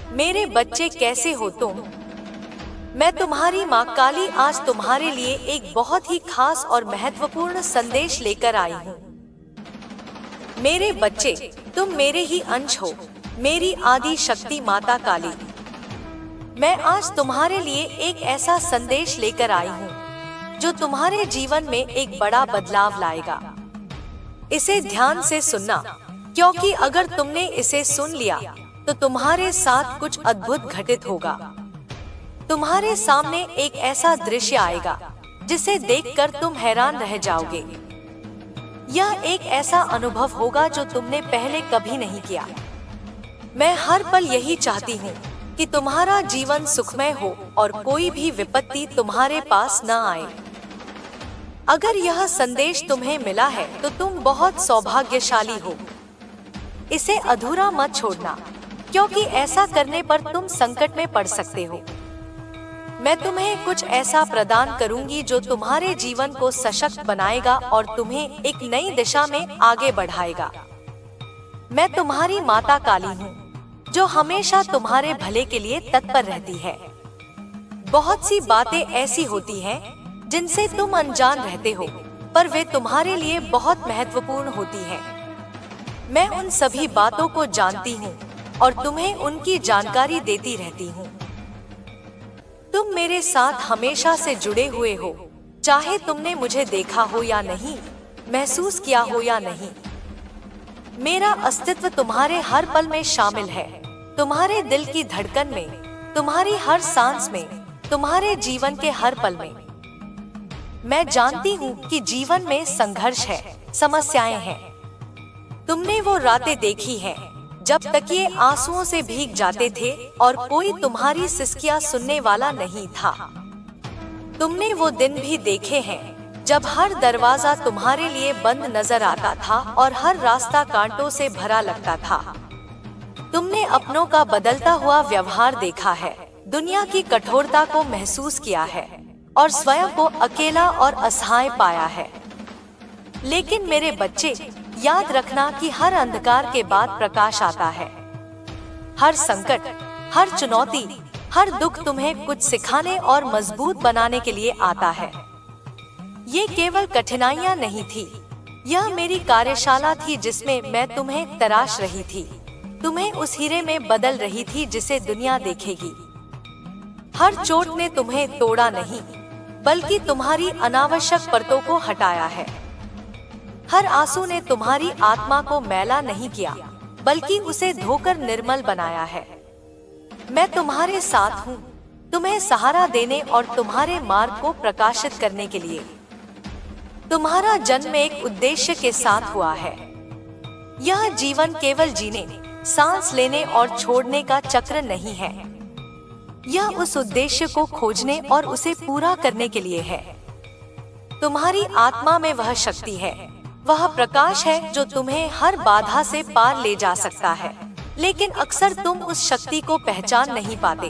मेरे बच्चे कैसे हो तुम? मैं तुम्हारी माँ काली आज तुम्हारे लिए एक बहुत ही खास और महत्वपूर्ण संदेश लेकर आई हूँ। मेरे बच्चे, तुम मेरे ही अंश हो, मेरी आदि शक्ति माता काली। मैं आज तुम्हारे लिए एक ऐसा संदेश लेकर आई हूँ जो तुम्हारे जीवन में एक बड़ा बदलाव लाएगा। इसे ध्यान से सुनना, क्योंकि अगर तुमने इसे सुन लिया तो तुम्हारे साथ कुछ अद्भुत घटित होगा। तुम्हारे सामने एक ऐसा दृश्य आएगा जिसे देखकर तुम हैरान रह जाओगे। यह एक ऐसा अनुभव होगा जो तुमने पहले कभी नहीं किया। मैं हर पल यही चाहती हूँ कि तुम्हारा जीवन सुखमय हो और कोई भी विपत्ति तुम्हारे पास न आए। अगर यह संदेश तुम्हें मिला है तो तुम बहुत सौभाग्यशाली हो। इसे अधूरा मत छोड़ना, क्योंकि ऐसा करने पर तुम संकट में पड़ सकते हो। मैं तुम्हें कुछ ऐसा प्रदान करूंगी जो तुम्हारे जीवन को सशक्त बनाएगा और तुम्हें एक नई दिशा में आगे बढ़ाएगा। मैं तुम्हारी माता काली हूँ, जो हमेशा तुम्हारे भले के लिए तत्पर रहती है। बहुत सी बातें ऐसी होती हैं जिनसे तुम अनजान रहते हो, पर वे तुम्हारे लिए बहुत महत्वपूर्ण होती हैं। मैं उन सभी बातों को जानती हूँ और तुम्हें उनकी जानकारी देती रहती हूँ। तुम मेरे साथ हमेशा से जुड़े हुए हो, चाहे तुमने मुझे देखा हो या नहीं, महसूस किया हो या नहीं। मेरा अस्तित्व तुम्हारे हर पल में शामिल है, तुम्हारे दिल की धड़कन में, तुम्हारी हर सांस में, तुम्हारे जीवन के हर पल में। मैं जानती हूँ कि जीवन में संघर्ष है, समस्याएं हैं। तुमने वो रातें देखी हैं जब तकिए आंसुओं से भीग जाते थे और कोई तुम्हारी सिसकियां सुनने वाला नहीं था। तुमने वो दिन भी देखे हैं जब हर दरवाजा तुम्हारे लिए बंद नजर आता था और हर रास्ता कांटों से भरा लगता था। तुमने अपनों का बदलता हुआ व्यवहार देखा है, दुनिया की कठोरता को महसूस किया है और स्वयं को अकेला और असहाय पाया है। लेकिन मेरे बच्चे, याद रखना कि हर अंधकार के बाद प्रकाश आता है। हर संकट, हर चुनौती, हर दुख तुम्हें कुछ सिखाने और मजबूत बनाने के लिए आता है। ये केवल कठिनाइयां नहीं थी, यह मेरी कार्यशाला थी जिसमें मैं तुम्हें तराश रही थी, तुम्हें उस हीरे में बदल रही थी जिसे दुनिया देखेगी। हर चोट ने तुम्हें तोड़ा नहीं, बल्कि तुम्हारी अनावश्यक परतों को हटाया है। हर आंसू ने तुम्हारी आत्मा को मैला नहीं किया, बल्कि उसे धोकर निर्मल बनाया है। मैं तुम्हारे साथ हूँ, तुम्हें सहारा देने और तुम्हारे मार्ग को प्रकाशित करने के लिए। तुम्हारा जन्म एक उद्देश्य के साथ हुआ है। यह जीवन केवल जीने, सांस लेने और छोड़ने का चक्र नहीं है। यह उस उद्देश्य को खोजने और उसे पूरा करने के लिए है। तुम्हारी आत्मा में वह शक्ति है, वह प्रकाश है जो तुम्हें हर बाधा से पार ले जा सकता है। लेकिन अक्सर तुम उस शक्ति को पहचान नहीं पाते।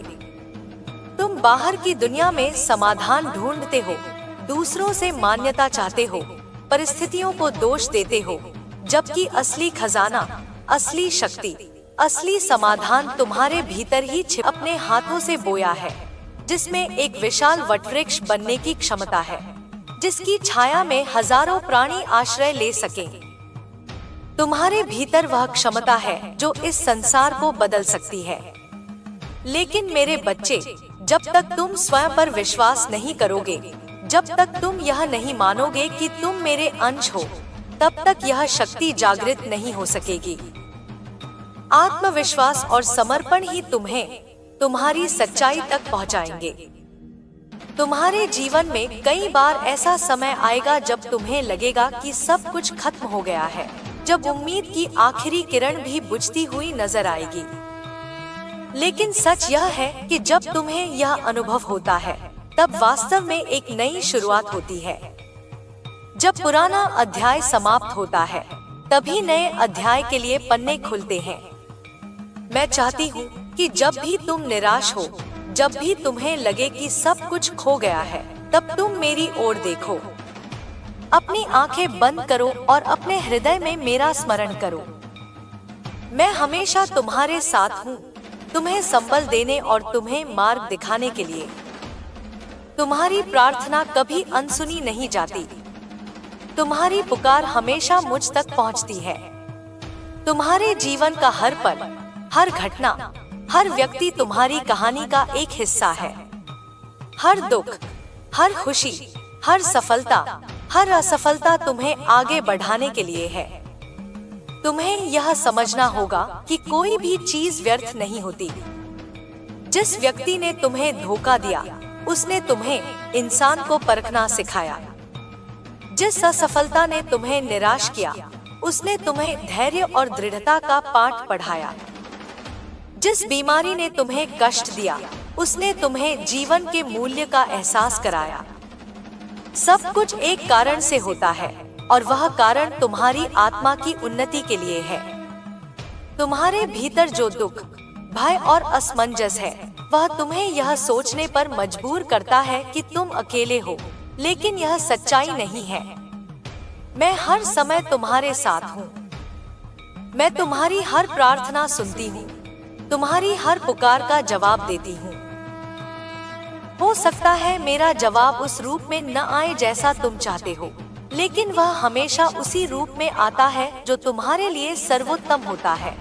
तुम बाहर की दुनिया में समाधान ढूंढते हो, दूसरों से मान्यता चाहते हो, परिस्थितियों को दोष देते हो, जबकि असली खजाना, असली शक्ति, असली समाधान तुम्हारे भीतर ही छिप अपने हाथों से बोया है, जिसमें एक विशाल वटवृक्ष बनने की क्षमता है, जिसकी छाया में हजारों प्राणी आश्रय ले सकें। तुम्हारे भीतर वह क्षमता है जो इस संसार को बदल सकती है। लेकिन मेरे बच्चे, जब तक तुम स्वयं पर विश्वास नहीं करोगे, जब तक तुम यह नहीं मानोगे कि तुम मेरे अंश हो, तब तक यह शक्ति जागृत नहीं हो सकेगी। आत्मविश्वास और समर्पण ही तुम्हें तुम्हारी सच्चाई तक पहुंचाएंगे। तुम्हारे जीवन में कई बार ऐसा समय आएगा जब तुम्हें लगेगा कि सब कुछ खत्म हो गया है, जब उम्मीद की आखिरी किरण भी बुझती हुई नजर आएगी। लेकिन सच यह है कि जब तुम्हें यह अनुभव होता है, तब वास्तव में एक नई शुरुआत होती है। जब पुराना अध्याय समाप्त होता है, तभी नए अध्याय के लिए पन्ने खुलते हैं। मैं चाहती हूँ कि जब भी तुम निराश हो, जब भी तुम्हें लगे कि सब कुछ खो गया है, तब तुम मेरी ओर देखो। अपनी आंखें बंद करो और अपने हृदय में मेरा स्मरण करो। मैं हमेशा तुम्हारे साथ हूँ, तुम्हें संबल देने और तुम्हें मार्ग दिखाने के लिए। तुम्हारी प्रार्थना कभी अनसुनी नहीं जाती। तुम्हारी पुकार हमेशा मुझ तक पहुंचती है। तुम्हारे जीवन का हर पल, हर घटना, हर व्यक्ति तुम्हारी कहानी का एक हिस्सा है। हर दुख, हर खुशी, हर सफलता, हर असफलता तुम्हें आगे बढ़ाने के लिए है। तुम्हें यह समझना होगा कि कोई भी चीज व्यर्थ नहीं होती। जिस व्यक्ति ने तुम्हें धोखा दिया, उसने तुम्हें इंसान को परखना सिखाया। जिस असफलता ने तुम्हें निराश किया, उसने तुम्हें धैर्य और दृढ़ता का पाठ पढ़ाया। जिस बीमारी ने तुम्हें कष्ट दिया, उसने तुम्हें जीवन के मूल्य का एहसास कराया। सब कुछ एक कारण से होता है और वह कारण तुम्हारी आत्मा की उन्नति के लिए है। तुम्हारे भीतर जो दुख, भय और असमंजस है, वह तुम्हें यह सोचने पर मजबूर करता है कि तुम अकेले हो, लेकिन यह सच्चाई नहीं है। मैं हर समय तुम्हारे साथ हूँ। मैं तुम्हारी हर प्रार्थना सुनती हूँ, तुम्हारी हर पुकार का जवाब देती हूँ। हो सकता है मेरा जवाब उस रूप में न आए जैसा तुम चाहते हो, लेकिन वह हमेशा उसी रूप में आता है जो तुम्हारे लिए सर्वोत्तम होता है।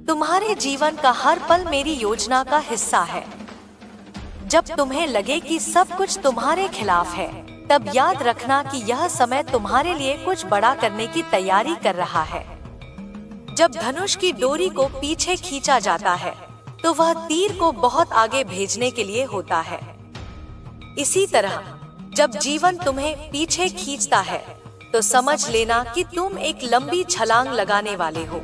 तुम्हारे जीवन का हर पल मेरी योजना का हिस्सा है। जब तुम्हें लगे कि सब कुछ तुम्हारे खिलाफ है, तब याद रखना कि यह समय तुम्हारे लिए कुछ बड़ा करने की तैयारी कर रहा है। जब धनुष की डोरी को पीछे खींचा जाता है, तो वह तीर को बहुत आगे भेजने के लिए होता है। इसी तरह जब जीवन तुम्हें पीछे खींचता है, तो समझ लेना कि तुम एक लंबी छलांग लगाने वाले हो।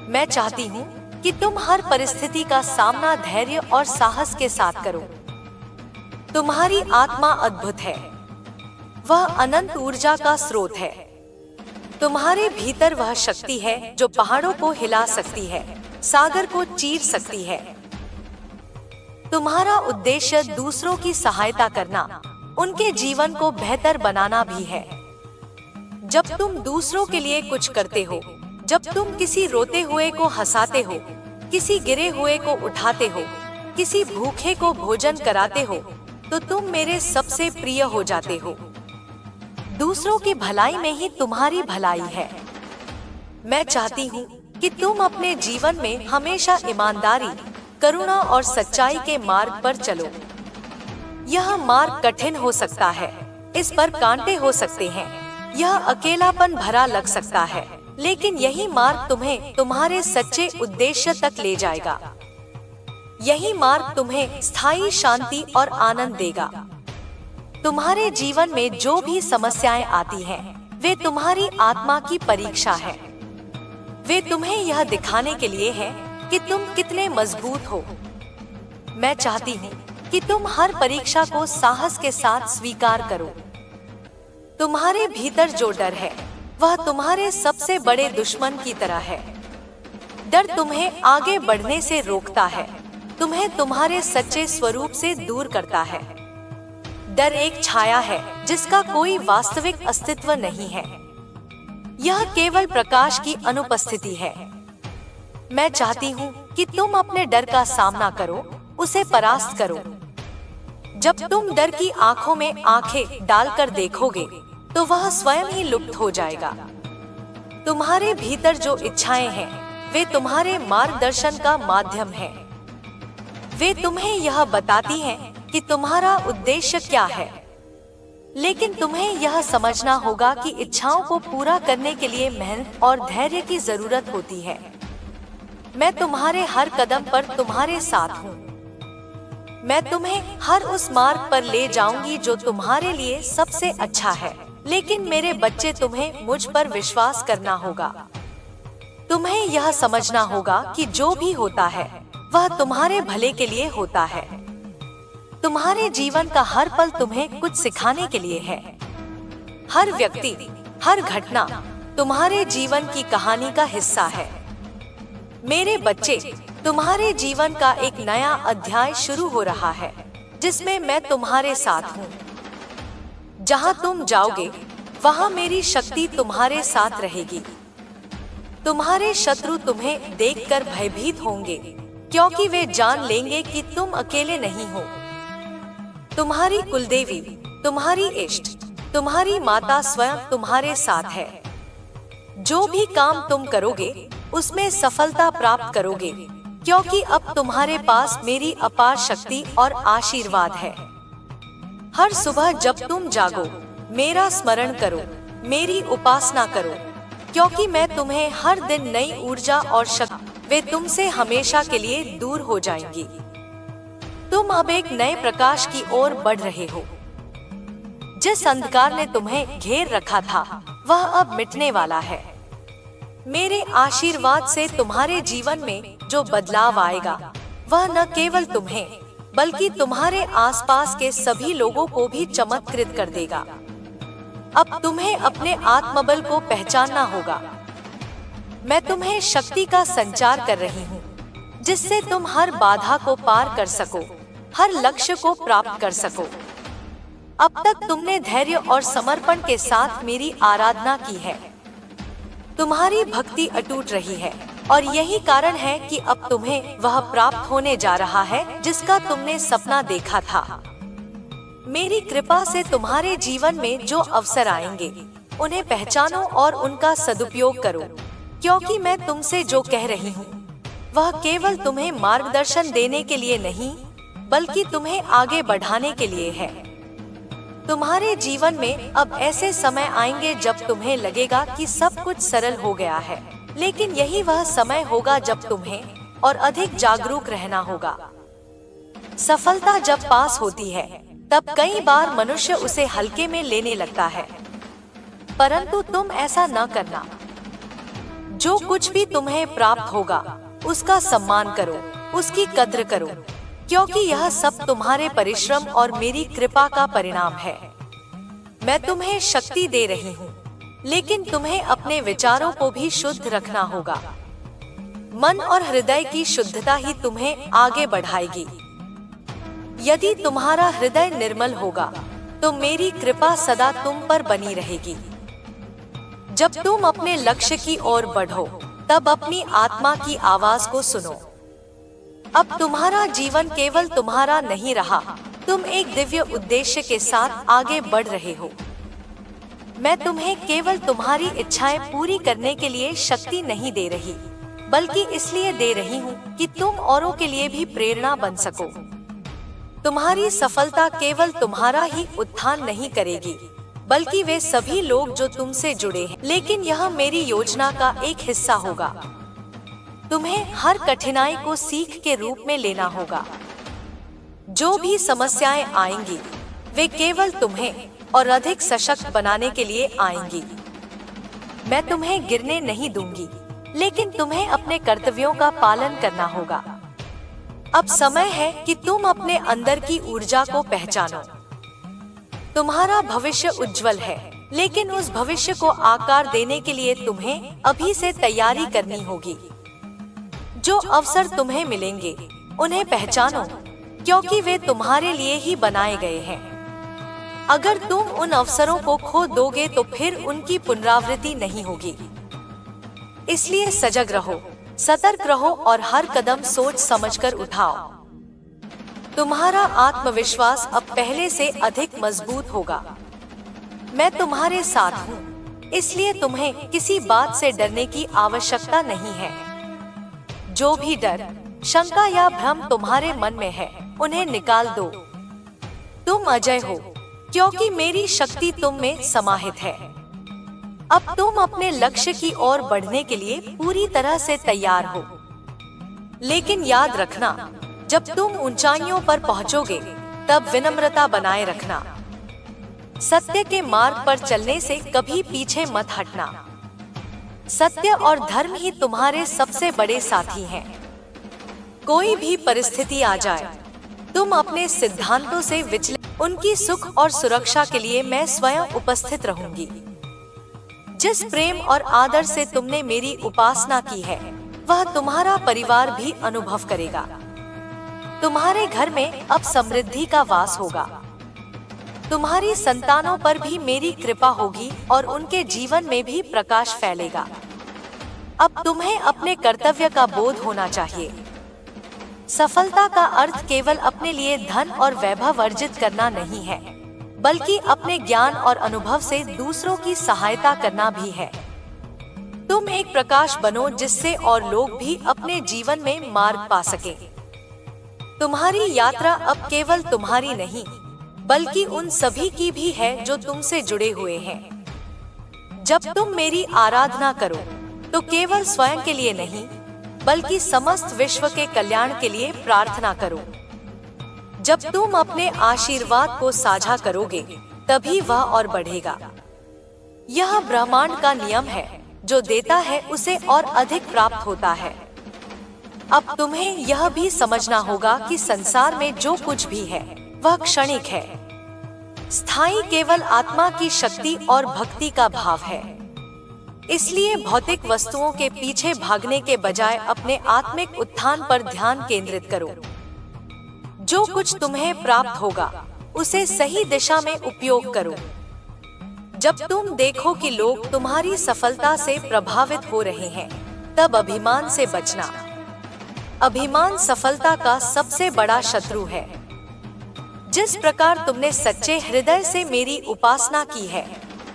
मैं चाहती हूँ कि तुम हर परिस्थिति का सामना धैर्य और साहस के साथ करो। तुम्हारी आत्मा अद्भुत है। वह अनंत ऊर्जा का स्रोत है। तुम्हारे भीतर वह शक्ति है जो पहाड़ों को हिला सकती है, सागर को चीर सकती है। तुम्हारा उद्देश्य दूसरों की सहायता करना, उनके जीवन को बेहतर बनाना भी है। जब तुम दूसरों के लिए कुछ करते हो, जब तुम किसी रोते हुए को हंसाते हो, किसी गिरे हुए को उठाते हो, किसी भूखे को भोजन कराते हो, तो तुम मेरे सबसे प्रिय हो जाते हो। दूसरों की भलाई में ही तुम्हारी भलाई है। मैं चाहती हूँ कि तुम अपने जीवन में हमेशा ईमानदारी, करुणा और सच्चाई के मार्ग पर चलो। यह मार्ग कठिन हो सकता है, इस पर कांटे हो सकते हैं, यह अकेलापन भरा लग सकता है, लेकिन यही मार्ग तुम्हें तुम्हारे सच्चे उद्देश्य तक ले जाएगा। यही मार्ग तुम्हें स्थायी शांति और आनंद देगा। तुम्हारे जीवन में जो भी समस्याएं आती हैं, वे तुम्हारी आत्मा की परीक्षा है। वे तुम्हें यह दिखाने के लिए है कि तुम कितने मजबूत हो। मैं चाहती हूँ कि तुम हर परीक्षा को साहस के साथ स्वीकार करो। तुम्हारे भीतर जो डर है, वह तुम्हारे सबसे बड़े दुश्मन की तरह है। डर तुम्हें आगे बढ़ने से रोकता है, तुम्हें तुम्हारे सच्चे स्वरूप से दूर करता है। डर एक छाया है जिसका कोई वास्तविक अस्तित्व नहीं है। यह केवल प्रकाश की अनुपस्थिति है। मैं चाहती हूँ कि तुम अपने डर का सामना करो, उसे परास्त करो। जब तुम डर की आंखों में आंखें डालकर देखोगे, तो वह स्वयं ही लुप्त हो जाएगा। तुम्हारे भीतर जो इच्छाएं हैं, वे तुम्हारे मार्गदर्शन का माध्यम है। वे तुम्हें यह बताती हैं कि तुम्हारा उद्देश्य क्या है। लेकिन तुम्हें यह समझना होगा कि इच्छाओं को पूरा करने के लिए मेहनत और धैर्य की जरूरत होती है। मैं तुम्हारे हर कदम पर तुम्हारे साथ हूँ। मैं तुम्हें हर उस मार्ग पर ले जाऊंगी जो तुम्हारे लिए सबसे अच्छा है। लेकिन मेरे बच्चे, तुम्हें मुझ पर विश्वास करना होगा। तुम्हें यह समझना होगा कि जो भी होता है, वह तुम्हारे भले के लिए होता है। तुम्हारे जीवन का हर पल तुम्हें कुछ सिखाने के लिए है। हर व्यक्ति, हर घटना तुम्हारे जीवन की कहानी का हिस्सा है। मेरे बच्चे, तुम्हारे जीवन का एक नया अध्याय शुरू हो रहा है, जिसमें मैं तुम्हारे साथ हूँ। जहाँ तुम जाओगे, वहाँ मेरी शक्ति तुम्हारे साथ रहेगी। तुम्हारे शत्रु तुम्हें देखकर भयभीत होंगे, क्योंकि वे जान लेंगे कि तुम अकेले नहीं हो। तुम्हारी कुलदेवी, तुम्हारी इष्ट, तुम्हारी माता स्वयं तुम्हारे साथ है। जो भी काम तुम करोगे उसमें सफलता प्राप्त करोगे, क्योंकि अब तुम्हारे पास मेरी अपार शक्ति और आशीर्वाद है। हर सुबह जब तुम जागो, मेरा स्मरण करो, मेरी उपासना करो, क्योंकि मैं तुम्हें हर दिन नई ऊर्जा और शक्ति, वे तुमसे हमेशा के लिए दूर हो जाएंगी। तुम अब एक नए प्रकाश की ओर बढ़ रहे हो। जिस अंधकार ने तुम्हें घेर रखा था वह अब मिटने वाला है। मेरे आशीर्वाद से तुम्हारे जीवन में जो बदलाव आएगा वह न केवल तुम्हें बल्कि तुम्हारे आसपास के सभी लोगों को भी चमत्कृत कर देगा। अब तुम्हें अपने आत्मबल को पहचानना होगा। मैं तुम्हें शक्ति का संचार कर रही हूँ, जिससे तुम हर बाधा को पार कर सको, हर लक्ष्य को प्राप्त कर सको। अब तक तुमने धैर्य और समर्पण के साथ मेरी आराधना की है। तुम्हारी भक्ति अटूट रही है और यही कारण है कि अब तुम्हें वह प्राप्त होने जा रहा है जिसका तुमने सपना देखा था। मेरी कृपा से तुम्हारे जीवन में जो अवसर आएंगे उन्हें पहचानो और उनका सदुपयोग करो, क्योंकि मैं तुमसे जो कह रही हूँ वह केवल तुम्हें मार्गदर्शन देने के लिए नहीं बल्कि तुम्हें आगे बढ़ाने के लिए है। तुम्हारे जीवन में अब ऐसे समय आएंगे जब तुम्हें लगेगा कि सब कुछ सरल हो गया है, लेकिन यही वह समय होगा जब तुम्हें और अधिक जागरूक रहना होगा। सफलता जब पास होती है तब कई बार मनुष्य उसे हल्के में लेने लगता है, परंतु तुम ऐसा न करना। जो कुछ भी तुम्हें प्राप्त होगा उसका सम्मान करो, उसकी कद्र करो, क्योंकि यह सब तुम्हारे परिश्रम और मेरी कृपा का परिणाम है। मैं तुम्हें शक्ति दे रही हूँ, लेकिन तुम्हें अपने विचारों को भी शुद्ध रखना होगा। मन और हृदय की शुद्धता ही तुम्हें आगे बढ़ाएगी। यदि तुम्हारा हृदय निर्मल होगा तो मेरी कृपा सदा तुम पर बनी रहेगी। जब तुम अपने लक्ष्य की ओर बढ़ो तब अपनी आत्मा की आवाज को सुनो। अब तुम्हारा जीवन केवल तुम्हारा नहीं रहा, तुम एक दिव्य उद्देश्य के साथ आगे बढ़ रहे हो। मैं तुम्हें केवल तुम्हारी इच्छाएं पूरी करने के लिए शक्ति नहीं दे रही, बल्कि इसलिए दे रही हूँ कि तुम औरों के लिए भी प्रेरणा बन सको। तुम्हारी सफलता केवल तुम्हारा ही उत्थान नहीं करेगी, बल्कि वे सभी लोग जो तुमसे जुड़े हैं। लेकिन यह मेरी योजना का एक हिस्सा होगा। तुम्हें हर कठिनाई को सीख के रूप में लेना होगा। जो भी समस्याएं आएंगी वे केवल तुम्हें और अधिक सशक्त बनाने के लिए आएंगी। मैं तुम्हें गिरने नहीं दूंगी, लेकिन तुम्हें अपने कर्तव्यों का पालन करना होगा। अब समय है कि तुम अपने अंदर की ऊर्जा को पहचानो। तुम्हारा भविष्य उज्जवल है, लेकिन उस भविष्य को आकार देने के लिए तुम्हें अभी से तैयारी करनी होगी। जो अवसर तुम्हें मिलेंगे उन्हें पहचानो, क्योंकि वे तुम्हारे लिए ही बनाए गए हैं। अगर तुम उन अवसरों को खो दोगे तो फिर उनकी पुनरावृत्ति नहीं होगी। इसलिए सजग रहो, सतर्क रहो और हर कदम सोच समझकर उठाओ। तुम्हारा आत्मविश्वास अब पहले से अधिक मजबूत होगा। मैं तुम्हारे साथ हूँ, इसलिए तुम्हें किसी बात से डरने की आवश्यकता नहीं है। जो भी डर, शंका या भ्रम तुम्हारे मन में है, उन्हें निकाल दो। तुम अजय हो, क्योंकि मेरी शक्ति तुम में समाहित है। अब तुम अपने लक्ष्य की ओर बढ़ने के लिए पूरी तरह से तैयार हो। लेकिन याद रखना, जब तुम ऊंचाइयों पर पहुंचोगे तब विनम्रता बनाए रखना। सत्य के मार्ग पर चलने से कभी पीछे मत हटना। सत्य और धर्म ही तुम्हारे सबसे बड़े साथी हैं। कोई भी परिस्थिति आ जाए, तुम अपने सिद्धांतों से विचलित, उनकी सुख और सुरक्षा के लिए मैं स्वयं उपस्थित रहूंगी। जिस प्रेम और आदर से तुमने मेरी उपासना की है, वह तुम्हारा परिवार भी अनुभव करेगा। तुम्हारे घर में अब समृद्धि का वास होगा। तुम्हारी संतानों पर भी मेरी कृपा होगी और उनके जीवन में भी प्रकाश फैलेगा। अब तुम्हें अपने कर्तव्य का बोध होना चाहिए। सफलता का अर्थ केवल अपने लिए धन और वैभव अर्जित करना नहीं है, बल्कि अपने ज्ञान और अनुभव से दूसरों की सहायता करना भी है। तुम एक प्रकाश बनो जिससे और लोग भी अपने जीवन में मार्ग पा सके। तुम्हारी यात्रा अब केवल तुम्हारी नहीं, बल्कि उन सभी की भी है जो तुमसे जुड़े हुए हैं। जब तुम मेरी आराधना करो तो केवल स्वयं के लिए नहीं, बल्कि समस्त विश्व के कल्याण के लिए प्रार्थना करो। जब तुम अपने आशीर्वाद को साझा करोगे, तभी वह और बढ़ेगा। यह ब्रह्मांड का नियम है, जो देता है उसे और अधिक प्राप्त होता है। अब तुम्हें यह भी समझना होगा कि संसार में जो कुछ भी है वह क्षणिक है। स्थायी केवल आत्मा की शक्ति और भक्ति का भाव है। इसलिए भौतिक वस्तुओं के पीछे भागने के बजाय अपने आत्मिक उत्थान पर ध्यान केंद्रित करो। जो कुछ तुम्हें प्राप्त होगा उसे सही दिशा में उपयोग करो। जब तुम देखो कि लोग तुम्हारी सफलता से प्रभावित हो रहे हैं, तब अभिमान से बचना। अभिमान सफलता का सबसे बड़ा शत्रु है। जिस प्रकार तुमने सच्चे हृदय से मेरी उपासना की है,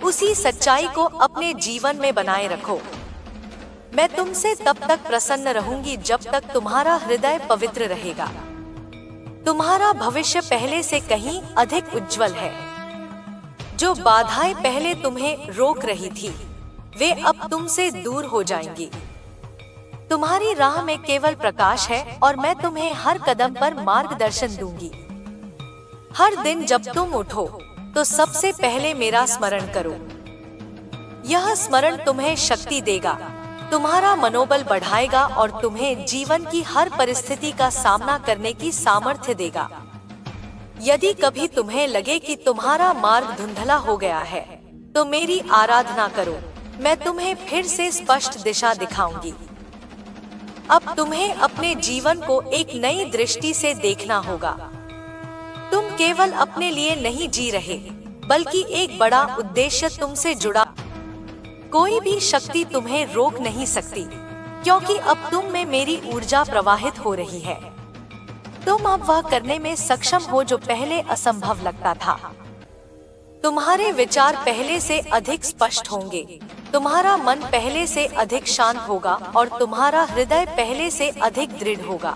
उसी सच्चाई को अपने जीवन में बनाए रखो। मैं तुमसे तब तक प्रसन्न रहूंगी जब तक तुम्हारा हृदय पवित्र रहेगा। तुम्हारा भविष्य पहले से कहीं अधिक उज्जवल है। जो बाधाएं पहले तुम्हें रोक रही थी, वे अब तुमसे दूर हो जाएंगी। तुम्हारी राह में केवल प्रकाश है और मैं तुम्हें हर कदम पर मार्गदर्शन दूंगी। हर दिन जब तुम उठो तो सबसे पहले मेरा स्मरण करो। यह स्मरण तुम्हें शक्ति देगा, तुम्हारा मनोबल बढ़ाएगा और तुम्हें जीवन की हर परिस्थिति का सामना करने की सामर्थ्य देगा। यदि कभी तुम्हें लगे कि तुम्हारा मार्ग धुंधला हो गया है, तो मेरी आराधना करो। मैं तुम्हें फिर से स्पष्ट दिशा दिखाऊंगी। अब तुम्हें अपने जीवन को एक नई दृष्टि से देखना होगा। तुम केवल अपने लिए नहीं जी रहे, बल्कि एक बड़ा उद्देश्य तुमसे जुड़ा। कोई भी शक्ति तुम्हें रोक नहीं सकती, क्योंकि अब तुम में मेरी ऊर्जा प्रवाहित हो रही है। तुम अब वह करने में सक्षम हो जो पहले असंभव लगता था। तुम्हारे विचार पहले से अधिक स्पष्ट होंगे, तुम्हारा मन पहले से अधिक शांत होगा और तुम्हारा हृदय पहले से अधिक दृढ़ होगा।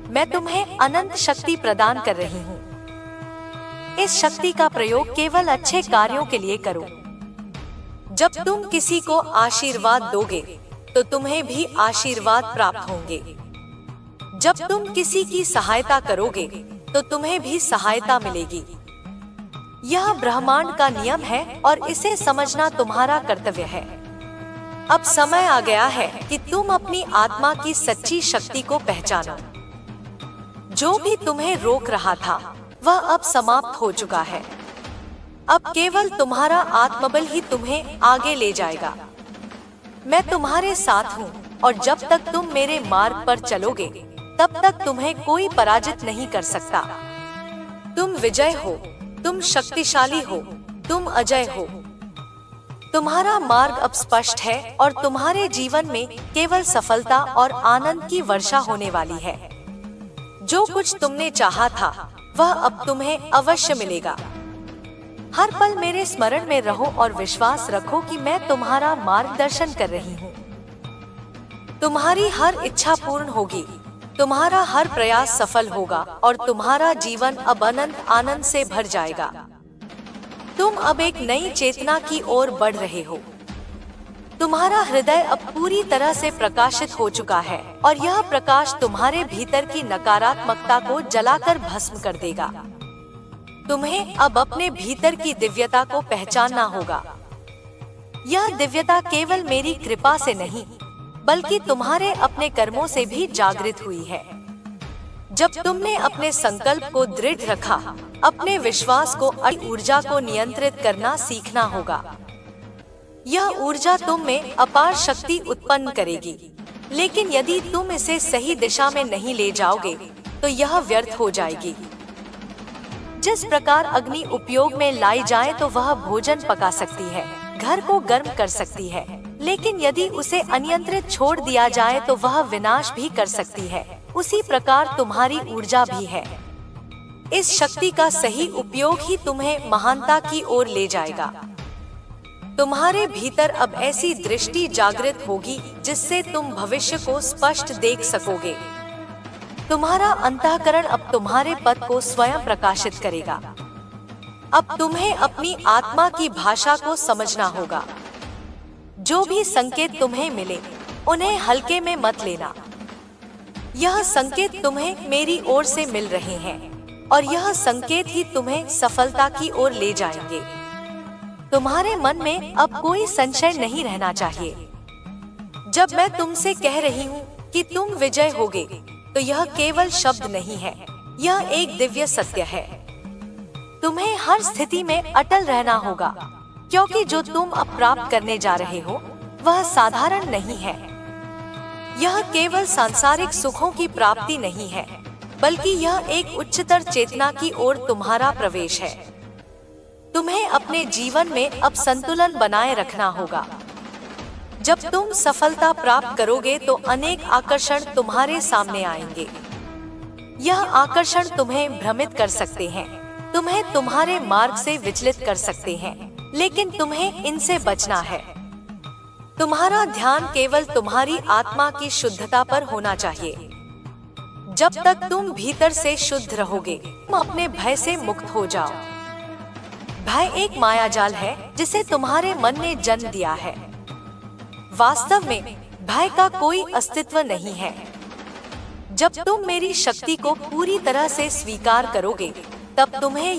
मैं तुम्हें अनंत शक्ति प्रदान कर रही हूँ। इस शक्ति का प्रयोग केवल अच्छे कार्यों के लिए करो। जब तुम किसी को आशीर्वाद दोगे, तो तुम्हें भी आशीर्वाद प्राप्त होंगे। जब तुम किसी की सहायता करोगे, तो तुम्हें भी सहायता मिलेगी। यह ब्रह्मांड का नियम है और इसे समझना तुम्हारा कर्तव्य है। अब समय आ गया है कि तुम अपनी आत्मा की सच्ची शक्ति को पहचानो। जो भी तुम्हें रोक रहा था, वह अब समाप्त हो चुका है। अब केवल तुम्हारा आत्मबल ही तुम्हें आगे ले जाएगा। मैं तुम्हारे साथ हूँ और जब तक तुम मेरे मार्ग पर चलोगे, तब तक तुम्हें कोई पराजित नहीं कर सकता। तुम विजय हो, तुम शक्तिशाली हो, तुम अजय हो। तुम्हारा मार्ग अब स्पष्ट है और तुम्हारे जीवन में केवल सफलता और आनंद की वर्षा होने वाली है। जो कुछ तुमने चाहा था, वह अब तुम्हें अवश्य मिलेगा। हर पल मेरे स्मरण में रहो और विश्वास रखो कि मैं तुम्हारा मार्गदर्शन कर रही हूँ। तुम्हारी हर इच्छा पूर्ण होगी, तुम्हारा हर प्रयास सफल होगा और तुम्हारा जीवन अब अनंत आनंद से भर जाएगा। तुम अब एक नई चेतना की ओर बढ़ रहे हो। तुम्हारा हृदय अब पूरी तरह से प्रकाशित हो चुका है और यह प्रकाश तुम्हारे भीतर की नकारात्मकता को जलाकर भस्म कर देगा। तुम्हें अब अपने भीतर की दिव्यता को पहचानना होगा। यह दिव्यता केवल मेरी कृपा से नहीं, बल्कि तुम्हारे अपने कर्मों से भी जागृत हुई है। जब तुमने अपने संकल्प को दृढ़ रखा, अपने विश्वास को और ऊर्जा को नियंत्रित करना सीखना होगा। यह ऊर्जा तुम में अपार शक्ति उत्पन्न करेगी, लेकिन यदि तुम इसे सही दिशा में नहीं ले जाओगे, तो यह व्यर्थ हो जाएगी। जिस प्रकार अग्नि उपयोग में लाई जाए तो वह भोजन पका सकती है, घर को गर्म कर सकती है, लेकिन यदि उसे अनियंत्रित छोड़ दिया जाए तो वह विनाश भी कर सकती है। उसी प्रकार तुम्हारी ऊर्जा भी है। इस शक्ति का सही उपयोग ही तुम्हें महानता की ओर ले जाएगा। तुम्हारे भीतर अब ऐसी दृष्टि जागृत होगी जिससे तुम भविष्य को स्पष्ट देख सकोगे। तुम्हारा अंतःकरण अब तुम्हारे पथ को स्वयं प्रकाशित करेगा। अब तुम्हें अपनी आत्मा की भाषा को समझना होगा। जो भी संकेत तुम्हें मिले उन्हें हल्के में मत लेना। यह संकेत तुम्हें मेरी ओर से मिल रहे हैं और यह संकेत ही तुम्हें सफलता की ओर ले जाएंगे। तुम्हारे मन में अब कोई संशय नहीं रहना चाहिए। जब मैं तुमसे कह रही हूँ कि तुम विजय होगे, तो यह केवल शब्द नहीं है, यह एक दिव्य सत्य है। तुम्हें हर स्थिति में अटल रहना होगा, क्योंकि जो तुम अब प्राप्त करने जा रहे हो वह साधारण नहीं है। यह केवल सांसारिक सुखों की प्राप्ति नहीं है, बल्कि यह एक उच्चतर चेतना की ओर तुम्हारा प्रवेश है। तुम्हें अपने जीवन में अब संतुलन बनाए रखना होगा। जब तुम सफलता प्राप्त करोगे तो अनेक आकर्षण तुम्हारे सामने आएंगे। यह आकर्षण तुम्हें भ्रमित कर सकते हैं, तुम्हें तुम्हारे मार्ग से विचलित कर सकते हैं, लेकिन तुम्हें इनसे बचना है। तुम्हारा ध्यान केवल तुम्हारी आत्मा की शुद्धता पर होना चाहिए। जब तक तुम भीतर से शुद्ध रहोगे, तुम अपने भय से मुक्त हो जाओ। भय एक मायाजाल है जिसे तुम्हारे मन ने जन्म दिया है। वास्तव में भय का कोई अस्तित्व नहीं है। जब तुम मेरी शक्ति को पूरी तरह से स्वीकार करोगे, तब तुम्हें